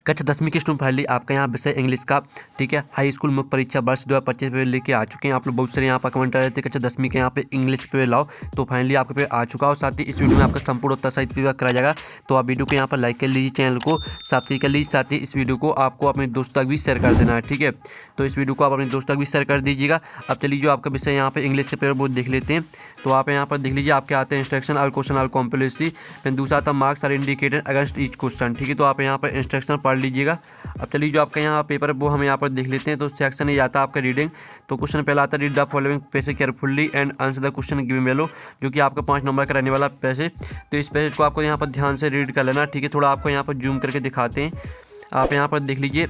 कक्षा 10वीं की स्टूडेंट फाइनली आपका यहाँ विषय इंग्लिश का, ठीक है, हाई स्कूल मुख्य परीक्षा वर्ष 2025 पे लेके आ चुके हैं। आप लोग बहुत सारे यहाँ पर कमेंट कर रहे थे कक्षा 10वीं के यहाँ पे इंग्लिश पे लाओ, तो फाइनली आपके पे आ चुका। और साथ ही इस वीडियो में आपका संपूर्ण उत्तर सहित पेपर कराया जाएगा। तो आप वीडियो को यहाँ पर लाइक कर लीजिए, चैनल को सब्सक्राइब कर लीजिए, साथ ही इस वीडियो को आपको अपने दोस्तों तक भी शेयर कर देना है, ठीक है। तो इस वीडियो को आप अपने दोस्तों तक भी शेयर कर दीजिएगा। अब चलिए जो आपका विषय यहाँ पर इंग्लिश के पेपर वो देख लेते हैं। तो आप यहाँ पर देख लीजिए, आपके आते हैं instruction all question all compulsory, फिर दूसरा आता marks are indicated against each question, ठीक है। तो आप यहाँ पर इंस्ट्रक्शन पढ़ लीजिएगा। अब चलिए जो आपका यहाँ पेपर है वो हम यहाँ पर देख लेते हैं। तो सेक्शन ये आता है आपका रीडिंग। तो क्वेश्चन पहला आता है read the following passage carefully and answer the question given below, जो कि आपका 5 नंबर का रहने वाला पैसेज। तो इस पैसेज को आपको यहाँ पर ध्यान से रीड कर लेना, ठीक है। थोड़ा आपको यहाँ पर जूम करके दिखाते हैं। आप यहाँ पर देख लीजिए,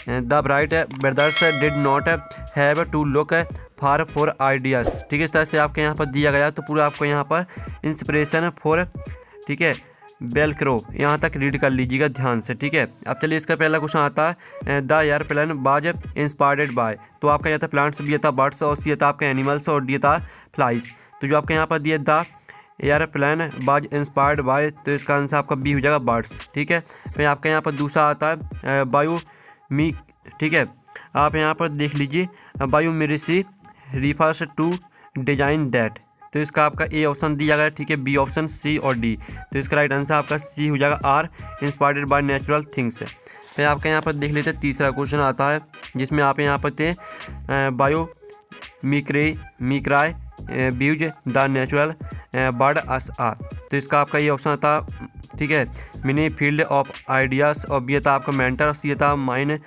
the bright brothers did not have to look far for ideas, ठीक है। इस तरह से आपके यहाँ पर दिया गया। तो पूरा आपको यहाँ पर इंस्पिरेशन फॉर, ठीक है, बेलक्रो यहाँ तक रीड कर लीजिएगा ध्यान से, ठीक है। अब चलिए इसका पहला क्वेश्चन आता है the airplane was inspired by. तो आपका यह था प्लांट्स, बी था बर्ड्स, और सी था आपका एनिमल्स, और डी था फ्लाइज। तो जो आपके यहाँ पर दिया the airplane was inspired by, तो इसका आंसर आपका बी हो जाएगा बर्ड्स, ठीक है। फिर आपका यहाँ पर दूसरा आता है बायो मी, ठीक है। आप यहाँ पर देख लीजिए, बायोमेरिसी रिफर्स टू डिजाइन दैट। तो इसका आपका ए ऑप्शन दिया गया, ठीक है, बी ऑप्शन, सी और डी। तो इसका राइट आंसर आपका सी हो जाएगा are, inspired by natural things. फिर आपका यहाँ पर देख लेते हैं तीसरा क्वेश्चन आता है, जिसमें आप यहाँ पर थे biomimicry views the natural world as our. तो इसका आपका ये ऑप्शन आता, ठीक है, मिनी फील्ड ऑफ आइडियाज़, और बी था आपका मेंटर, सी था माइन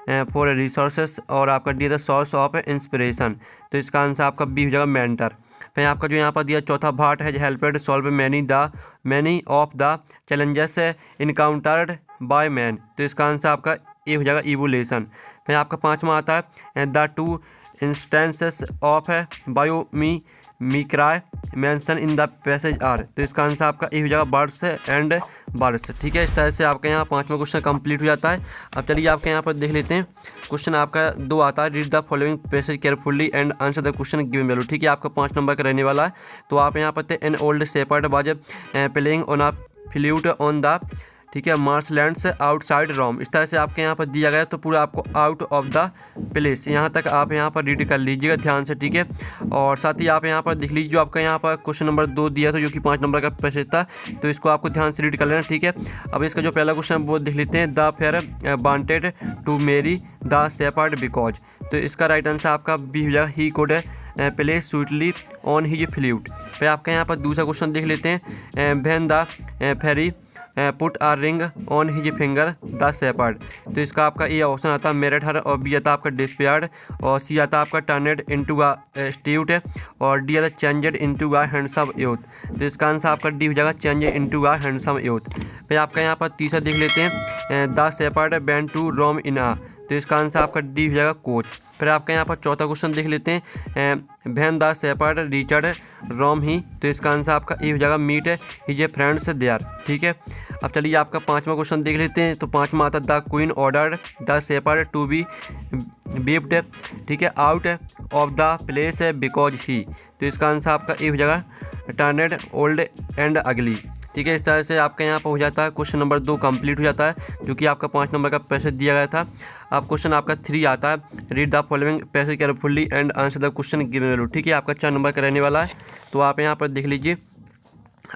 फॉर रिसोर्सेस, और आपका डी था सोर्स ऑफ इंस्पिरेशन। तो इसका आंसर आपका बी हो जाएगा मेंटर। फिर आपका जो यहाँ पर दिया चौथा भाट है helped solve many of the challenges encountered by man. तो इसका आंसर आपका ए हो जाएगा इवोल्यूशन। फिर आपका पांचवा आता है the two instances of biomimicry mention in the passage are. तो इसका आंसर आपका ए हो जाएगा बर्ड्स एंड बर्ड्स, ठीक है। इस तरह से आपका यहाँ पांचवा क्वेश्चन कंप्लीट हो जाता है। अब चलिए आपके यहाँ पर देख लेते हैं क्वेश्चन आपका 2 आता है read the following passage carefully and answer the question given below, ठीक है। आपका 5 नंबर का रहने वाला है। तो आप यहाँ पर थे an old shepherd was playing on a flute on the, ठीक है, मार्शलैंड्स आउटसाइड रोम। इस तरह से आपके यहाँ पर दिया गया। तो पूरा आपको आउट ऑफ द प्लेस यहाँ तक आप यहाँ पर रीड कर लीजिएगा ध्यान से, ठीक है। और साथ ही आप यहाँ पर देख लीजिए, जो आपका यहाँ पर क्वेश्चन नंबर 2 दिया था, जो कि 5 नंबर का पैसेज था, तो इसको आपको ध्यान से रीड कर लेना, ठीक है। अब इसका जो पहला क्वेश्चन वो देख लेते हैं the fairy wanted to marry the shepherd because. तो इसका राइट आंसर आपका बी हो जाएगा he could play sweetly on his flute. फिर आपका यहाँ पर दूसरा क्वेश्चन देख लेते हैं when the fairy put a ring on his finger the shepherd. तो इसका आपका ए ऑप्शन आता है मेरिट हर, और बी आता आपका डिस्पेयर्ड, और सी आता आपका टर्नेड इनटू अ स्ट्यूट, और डी आता changed into a handsome youth. तो इसका आंसर आपका डी हो जाएगा changed into a handsome youth. फिर आपका यहाँ पर तीसरा देख लेते हैं द शेपर्ड वेंट टू रोम इन आ। तो इसका आंसर आपका डी हो जाएगा कोच। फिर आपका यहाँ पर चौथा क्वेश्चन देख लेते हैं when the shepherd reached Rome he. तो इसका आंसर आपका ए हो जाएगा meet his a friends there, ठीक है। अब चलिए आपका 5वां क्वेश्चन देख लेते हैं। तो 5वां आता the queen ordered the shepherd to be beeped, ठीक है, out of the place because he. तो इसका आंसर आपका ए हो जाएगा टर्नेड ओल्ड एंड अगली, ठीक है। इस तरह से आपका यहाँ पर हो जाता है क्वेश्चन नंबर 2 कंप्लीट हो जाता है, जो कि आपका 5 नंबर का पैसेज दिया गया था। अब क्वेश्चन आपका 3 आता है read the following passage carefully and answer the question given below, ठीक है। आपका 4 नंबर का रहने वाला है। तो आप यहाँ पर देख लीजिए,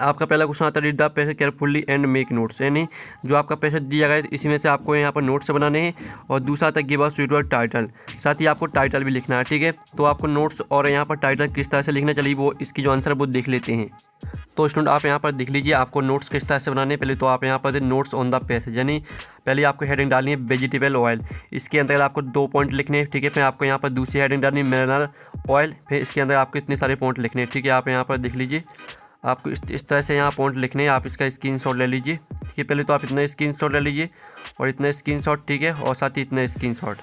आपका पहला क्वेश्चन आता है read the passage carefully and make notes, यानी जो आपका पैसेज दिया गया है इसी में से आपको यहाँ पर नोट्स बनाने हैं। और दूसरा आता है गिव अ सूटेबल टाइटल, साथ ही आपको टाइटल भी लिखना है, ठीक है। तो आपको नोट्स और यहाँ पर टाइटल किस तरह से लिखना, चलिए वो इसकी जो आंसर है वो देख लेते हैं। तो स्टूडेंट आप यहाँ पर देख लीजिए, आपको नोट्स किस तरह से बनाने हैं। पहले तो आप यहाँ पर नोट्स ऑन द पेज, यानी पहले आपको हेडिंग डालनी है वेजिटेबल ऑयल, इसके अंदर आपको 2 पॉइंट लिखने हैं, ठीक है। फिर आपको यहाँ पर दूसरी हेडिंग डालनी है मिनरल ऑयल, फिर इसके अंदर आपको इतने सारे पॉइंट लिखने हैं, ठीक है। आप यहाँ पर देख लीजिए, आपको इस तरह से यहाँ पॉइंट लिखने हैं। आप इसका स्क्रीनशॉट ले लीजिए, ठीक है। पहले तो आप इतना स्क्रीनशॉट ले लीजिए और इतना स्क्रीनशॉट, ठीक है, और साथ ही इतना स्क्रीनशॉट,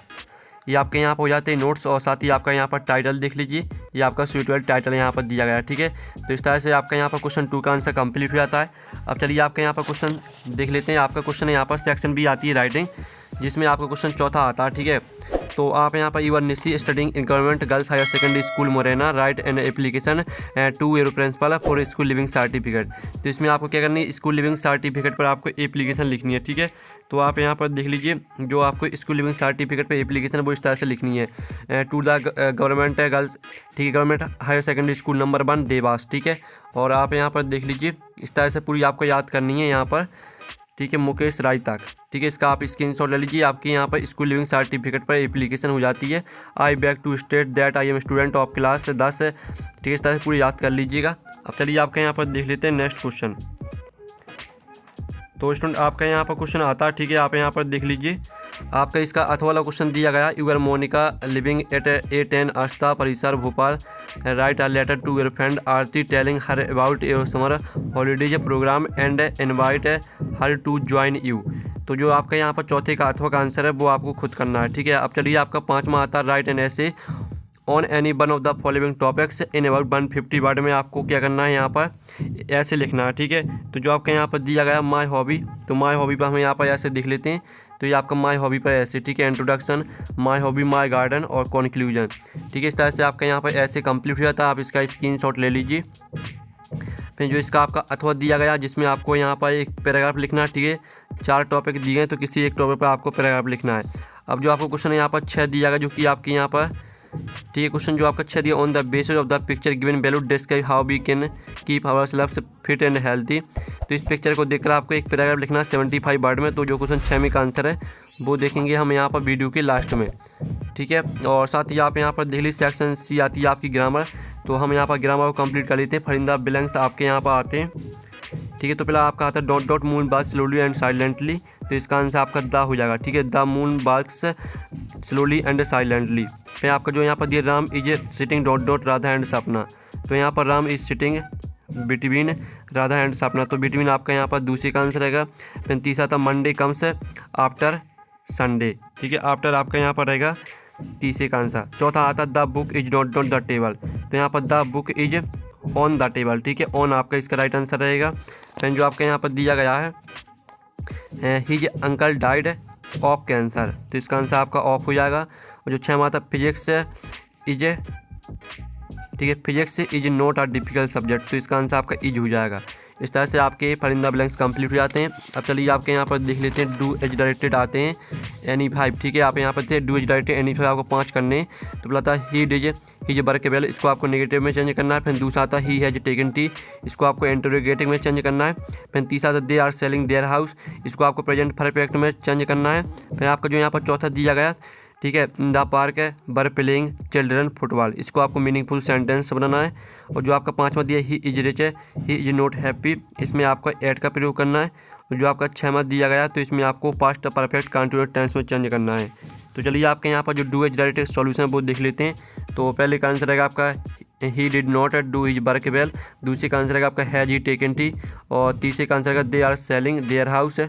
ये आपके यहाँ पर हो जाते हैं नोट्स। और साथ ही आपका यहाँ पर टाइटल देख लीजिए, ये आपका सूटेबल टाइटल यहाँ पर दिया गया है, ठीक है। तो इस तरह से आपका यहाँ पर क्वेश्चन 2 का आंसर कंप्लीट हो जाता है। अब चलिए आपका यहाँ पर क्वेश्चन देख लेते हैं। आपका क्वेश्चन यहाँ पर सेक्शन भी आती है राइटिंग, जिसमें आपका क्वेश्चन चौथा आता है, ठीक है। तो आप यहाँ पर you are Nishi studying in Government Girls Higher Secondary School Morena, write an application to your principal for school leaving certificate. तो इसमें आपको क्या करनी है, स्कूल लिविंग सर्टिफिकेट पर आपको एप्लीकेशन लिखनी है, ठीक है। तो आप यहाँ पर देख लीजिए, जो आपको स्कूल लिविंग सर्टिफिकेट पर एप्लीकेशन वो इस तरह से लिखनी है, टू द गवर्नमेंट गर्ल्स, ठीक है, Government Higher Secondary School number 1 Dewas, ठीक है। और आप यहाँ पर देख लीजिए, इस तरह से पूरी आपको याद करनी है यहाँ पर, ठीक है, मुकेश राय तक, ठीक है। इसका आप स्क्रीनशॉट ले लीजिए, आपके यहाँ पर स्कूल लिविंग सर्टिफिकेट पर एप्लीकेशन हो जाती है। I beg to state that I am student of class 10, ठीक है, इस तरह से पूरी याद कर लीजिएगा। अब चलिए आपके यहाँ पर देख लेते हैं नेक्स्ट क्वेश्चन। तो स्टूडेंट आपका यहाँ पर क्वेश्चन आता है, ठीक है, आप यहाँ पर देख लीजिए, आपका इसका अथवा वाला क्वेश्चन दिया गया, you're Monika living at A10 Aastha Parisar Bhopal, write a letter to your friend Aarti telling her about your summer holidays programme and invite her to join you. तो जो आपका यहाँ पर चौथे का अथवा का आंसर है वो आपको खुद करना है, ठीक है। अब चलिए आपका 5वां आता है, राइट एन ऐसे on any one of the following topics in about 150 word में आपको क्या करना है, यहाँ पर ऐसे लिखना है, ठीक है। तो जो आपका यहाँ पर दिया गया माय हॉबी, तो माय हॉबी पर हम यहाँ पर ऐसे लिख लेते हैं। तो ये आपका माय हॉबी पर ऐसे, ठीक है, introduction, my hobby, my garden और कॉन्क्लूजन, ठीक है। इस तरह से आपका यहाँ पर ऐसे कंप्लीट हो जाता है। आप इसका स्क्रीनशॉट ले लीजिए। फिर जो इसका आपका अथवा दिया गया, जिसमें आपको यहाँ पर एक पैराग्राफ लिखना है, ठीक है। 4 टॉपिक दिए हैं, तो किसी एक टॉपिक पर आपको पैराग्राफ लिखना है। अब जो आपको क्वेश्चन यहाँ पर 6 दिया गया, जो कि आपके यहाँ पर, ठीक है, क्वेश्चन जो आपका 6 दिया, on the basis of the picture given below describe how we can keep our self fit and healthy. तो इस पिक्चर को देखकर आपको एक पैराग्राफ लिखना है 75 वर्ड में। तो जो क्वेश्चन 6 में का आंसर है वो देखेंगे हम यहाँ पर वीडियो के लास्ट में, ठीक है। और साथ ही आप यहाँ पर देख लीजिए, सेक्शन सी आती है आपकी ग्रामर, तो हम यहाँ पर ग्रामर को कंप्लीट कर लेते हैं। फरिंदा ब्लैंक्स आपके यहाँ पर आते हैं, ठीक है। तो पहले आपका आता है dot dot moon barks slowly and silently, तो इसका आंसर आपका द हो जाएगा, ठीक है। The moon barks slowly and silently. फिर आपका जो यहाँ पर दिया, Ram is sitting dot dot Radha and सपना, तो यहाँ पर Ram is sitting between Radha and सपना, तो बिटवीन आपका यहाँ पर दूसरे का आंसर रहेगा। फिर तीसरा था मंडे कम्स आफ्टर संडे, ठीक है, आफ्टर आपका यहाँ पर रहेगा तीसरे का आंसर। चौथा आता the book is not on the table, तो यहाँ पर the book is on the table, ठीक है, ऑन आपका इसका राइट आंसर रहेगा। फिर जो आपका यहाँ पर दिया गया है, his uncle died of cancer, तो इसका आंसर आपका ऑफ हो जाएगा। और जो 6वां था फिजिक्स इज, ठीक है, physics is not a difficult subject, तो इसका आंसर आपका इज हो जाएगा। इस तरह से आपके परिंदा ब्लैंक्स कंप्लीट हो जाते हैं। अब चलिए आपके यहाँ पर देख लेते हैं, डू एज डायरेक्टेड आते हैं एनी 5, ठीक है। आप यहाँ पर थे डू एज डायरेक्टेड एनी 5 आपको 5 करने हैं। तो बोला था ही डिज हिज वर्क वेल, इसको आपको नेगेटिव में चेंज करना है। फिर दूसरा आता ही हैज टेकन टी, इसको आपको इंटरोगेटिव में चेंज करना है। फिर तीसरा आता they are selling their house, इसको आपको प्रेजेंट परफेक्ट में चेंज करना है। फिर आपका जो यहाँ पर चौथा दिया गया, ठीक है, the park were playing children football, इसको आपको मीनिंगफुल सेंटेंस बनाना है। और जो आपका 5वां दिया ही is rich, he is not happy, इसमें आपका एट का प्रयोग करना है। और जो आपका 6वां दिया गया, तो इसमें आपको पास्ट परफेक्ट कंटीन्यूअस टेंस में चेंज करना है। तो चलिए आपके यहाँ पर जो डू एज डायरेक्टेड सॉल्यूशन वो देख लेते हैं। तो पहले का आंसर रहेगा आपका he did not do his work well, दूसरे का आंसर रहेगा आपका हैज ही टेकन टी, और तीसरे का आंसर रहेगा they are selling their house,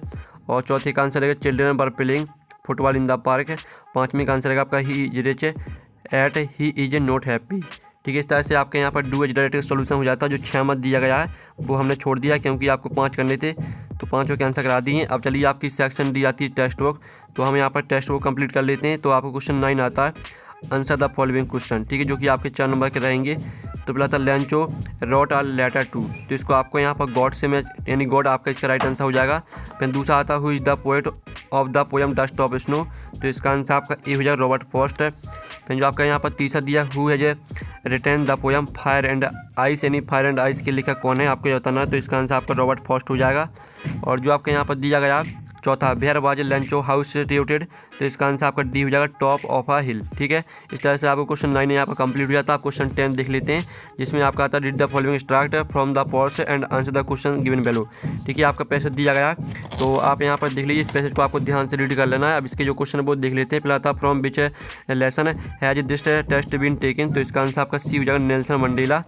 और चौथे का आंसर रहेगा children were playing football in the park, 5वें का आंसर रहेगा आपका he is rich but he is not happy, ठीक है। इस तरह से आपके यहाँ पर डू एज डायरेक्टेड सॉल्यूशन हो जाता है। जो 6वां दिया गया है वो हमने छोड़ दिया क्योंकि आपको 5 करने थे, तो 5 के आंसर करा दिए। अब चलिए आपकी सेक्शन डी आती है टेस्ट वर्क, तो हम यहाँ पर टेस्ट वर्क कंप्लीट कर लेते हैं। तो आपको क्वेश्चन 9 आता है, आंसर द फॉलोइंग क्वेश्चन, ठीक है, जो कि आपके 4 नंबर के रहेंगे। तो पहला था Lencho wrote a letter to, तो इसको आपको यहाँ पर गॉड से मैच, यानी गॉड आपका इसका राइट आंसर हो जाएगा। फिर दूसरा आता who is the poet of the poem dust of snow, तो इसका आंसर आपका ए हो जाएगा रॉबर्ट फॉस्ट। फिर जो आपका यहाँ पर तीसरा दिया who has written the poem fire and ice, यानी फायर एंड आइस के लेखक कौन है आपको बताना है, तो इसका आंसर आपका रॉबर्ट फॉस्ट हो जाएगा। और जो आपका यहाँ पर दिया गया चौथा where was Lencho house situated, तो इसका आंसर आपका डी हो जाएगा टॉप ऑफ अ हिल, ठीक है। इस तरह से आपको क्वेश्चन 9 यहाँ पर कंप्लीट हो जाता है। आप क्वेश्चन 10 देख लेते हैं, जिसमें आपका आता है read the following extract from the prose and answer the question given below, ठीक है। आपका पैसेज दिया गया है, तो आप यहाँ पर देख लीजिए, इस पैसेज को आपको ध्यान से रीड कर लेना है। अब इसके जो क्वेश्चन है वो देख लेते हैं। पहला था from which lesson has this text been taken, तो इसका आंसर आपका सी हो जाएगा नेल्सन मंडेला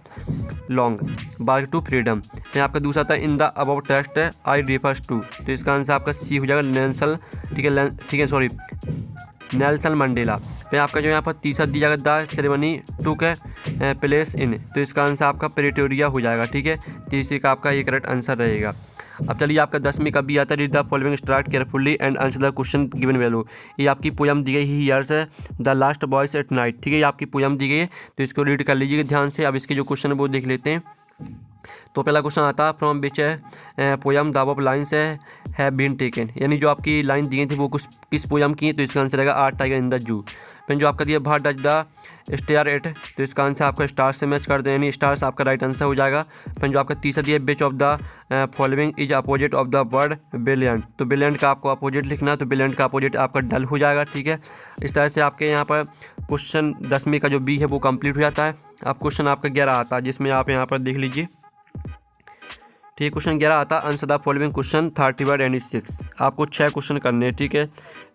लॉन्ग बार्क टू फ्रीडम। फिर आपका दूसरा था in the above text I refers to, तो इसका आंसर आपका सी हो जाएगा नेल्सन, ठीक है सॉरी नेल्सन मंडेला। फिर आपका जो यहाँ पर तीसरा दिया गया the ceremony took place in, तो इसका आंसर आपका प्रेटोरिया हो जाएगा, ठीक है। तीसरे का आपका ये करेक्ट आंसर रहेगा। अब चलिए आपका 10वीं का बी आता है, read the following start carefully and answer the question given below. ये आपकी पोयम दी गई है here's the last boys at night, ठीक है, ये आपकी पोयम दी गई है, तो इसको रीड कर लीजिएगा ध्यान से। अब इसके जो क्वेश्चन है वो देख लेते हैं। तो पहला क्वेश्चन आता है from which poem the above lines है बीन टेकन, यानी जो आपकी लाइन दी गई थी वो किस पोयम की है, तो इसका आंसर रहेगा are tiger in the zoo. फिर जो आपका दिया भार डच द स्टार एट, तो इसका आंसर आपका स्टार से मैच कर दें, यानी स्टार्स आपका राइट आंसर हो जाएगा। फिर जो आपका तीसरा दिया बिच of the following is opposite of the word brilliant, तो ब्रिलियंट का आपको अपोजिट लिखना है, तो ब्रिलियंट का अपोजिट आपका डल हो जाएगा, ठीक है। इस तरह से आपके यहाँ पर क्वेश्चन 10वीं का जो बी है वो कंप्लीट हो जाता है। अब क्वेश्चन आपका 11 आता है, जिसमें आप यहाँ पर देख लीजिए, ठीक है। क्वेश्चन 11 आता है answer the following question 30 and 6, आपको 6 क्वेश्चन करने हैं, ठीक है।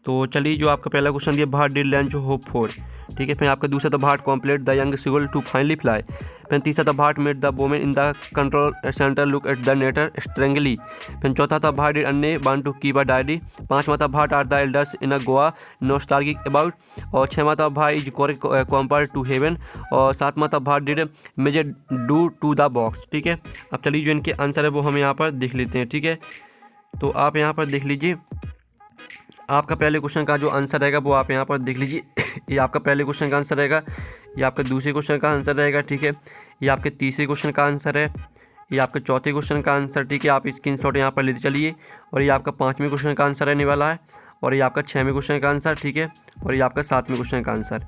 तो चलिए जो आपका पहला क्वेश्चन दिया what did land hope for, ठीक है। फिर आपका दूसरा था what compelled the young seagull to finally fly. फिर तीसरा था what made the women in the control centre look at the narrator strangely. फिर चौथा था what did Anne want to keep a diary. पांचवा था what are the elders in a Goa nostalgic about. और छठवां था भाई इज कंपेयर टू हेवन। और सातवां था what did Mijbil do to the box, ठीक है। अब चलिए जो इनके आंसर है वो हम यहाँ पर देख लेते हैं, ठीक है। तो आप यहाँ पर देख लीजिए, आपका पहले क्वेश्चन का जो आंसर रहेगा वो आप यहाँ पर देख लीजिए। ये आपका पहले क्वेश्चन का आंसर रहेगा, ये आपका दूसरे क्वेश्चन का आंसर रहेगा, ठीक है। ये आपके तीसरे क्वेश्चन का आंसर है, ये आपके चौथे क्वेश्चन का आंसर, ठीक है। आप स्क्रीनशॉट यहाँ पर लेते चलिए। और ये आपका 5वें क्वेश्चन का आंसर रहने वाला है, और ये आपका 6वें क्वेश्चन का आंसर, ठीक है। और ये आपका 7वें क्वेश्चन का आंसर।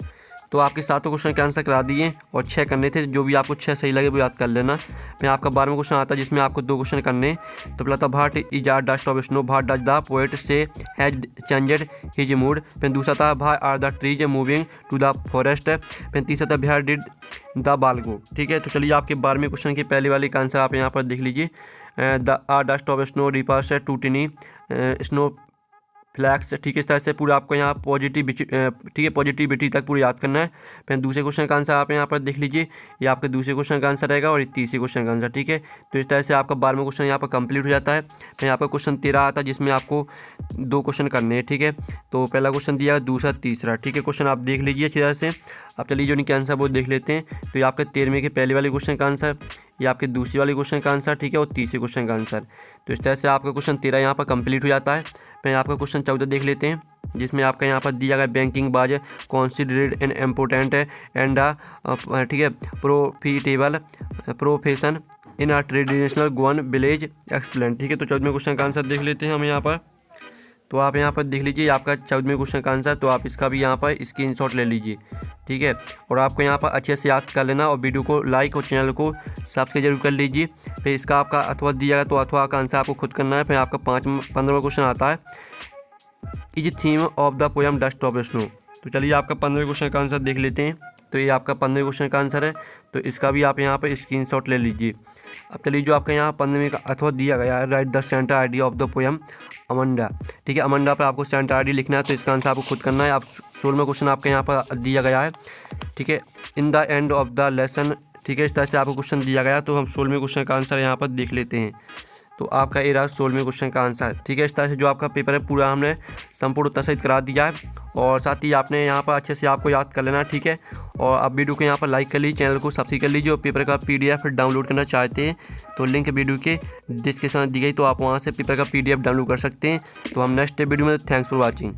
तो आपके 7 क्वेश्चन के आंसर करा दिए और 6 करने थे, जो भी आपको 6 सही लगे वो याद कर लेना। फिर आपका 12वां क्वेश्चन आता है, जिसमें आपको 2 क्वेश्चन करने। तो पहला था what is a dust of snow, what does the poet say has changed his mood. फिर दूसरा था why are the trees moving to the forest. फिर तीसरा था बिहार डिड द बालगो, ठीक है। तो चलिए आपके 12वें क्वेश्चन के पहले वाले का आंसर आप यहाँ पर देख लीजिए। The are dust of snow refers to tiny snow flakes, ठीक है। इस तरह से पूरा आपको यहाँ पॉजिटिविटी, ठीक है, पॉजिटिविटी तक पूरा याद करना है। फिर दूसरे क्वेश्चन का आंसर आप यहाँ पर देख लीजिए, ये आपके दूसरे क्वेश्चन का आंसर रहेगा और ये तीसरे क्वेश्चन का आंसर, ठीक है। तो इस तरह से आपका 12वां क्वेश्चन यहाँ पर कंप्लीट हो जाता है। फिर यहाँ पर क्वेश्चन 13 आता है, जिसमें आपको 2 क्वेश्चन करने हैं, ठीक है। तो पहला क्वेश्चन दिया, दूसरा, तीसरा, ठीक है। क्वेश्चन आप देख लीजिए अच्छी तरह से। अब चलिए जो इनके आंसर वो देख लेते हैं। तो ये आपके 13वें के पहले वाले क्वेश्चन का आंसर, ये आपके दूसरे वाले क्वेश्चन का आंसर, ठीक है, और तीसरे क्वेश्चन का आंसर। तो इस तरह से आपका क्वेश्चन 13 यहाँ पर कंप्लीट हो जाता है। फिर आपका क्वेश्चन 14 देख लेते हैं, जिसमें आपका यहाँ पर दिया गया बैंकिंग बाज कॉन्सिडर्ड एन इम्पोर्टेंट एंड ठीक है profitable profession in a traditional Goan village explain, ठीक है। तो 14वें क्वेश्चन का आंसर देख लेते हैं हम यहाँ पर। तो आप यहाँ पर देख लीजिए आपका 14वें क्वेश्चन का आंसर, तो आप इसका भी यहाँ पर स्क्रीनशॉट ले लीजिए, ठीक है। और आपको यहाँ पर अच्छे से याद कर लेना और वीडियो को लाइक और चैनल को सब्सक्राइब जरूर कर लीजिए। फिर इसका आपका अथवा दिया गया, तो अथवा का आंसर आपको खुद करना है। फिर आपका 15वां क्वेश्चन आता है, is theme of the poem dust of snow. तो चलिए आपका 15वें क्वेश्चन का आंसर देख लेते हैं। तो ये आपका 15वें क्वेश्चन का आंसर है, तो इसका भी आप यहाँ पर स्क्रीनशॉट ले लीजिए। अब चलिए जो आपका यहाँ 15वें का अथवा दिया गया है, right the centre idea of the poem Amanda, ठीक है। अमंडा पर आपको सेंटर आइडिया लिखना है, तो इसका आंसर आपको खुद करना है। आप 16वां क्वेश्चन आपके यहाँ पर दिया गया है, ठीक है, in the end of the lesson, ठीक है। इस तरह से आपको क्वेश्चन दिया गया, तो हम 16वें क्वेश्चन का आंसर यहाँ पर देख लेते हैं। तो आपका ये रहा 16वें क्वेश्चन का आंसर, ठीक है। इस तरह से जो आपका पेपर है पूरा हमने संपूर्ण उत्तर सहित करा दिया है, और साथ ही आपने यहाँ पर अच्छे से आपको याद कर लेना, ठीक है। और आप वीडियो को यहाँ पर लाइक कर लीजिए, चैनल को सब्सक्राइब कर लीजिए। और पेपर का PDF डाउनलोड करना चाहते हैं तो लिंक वीडियो के डिस्क्रिप्शन में दी गई, तो आप वहाँ से पेपर का PDF डाउनलोड कर सकते हैं। तो हम नेक्स्ट वीडियो में, थैंक्स फॉर वॉचिंग।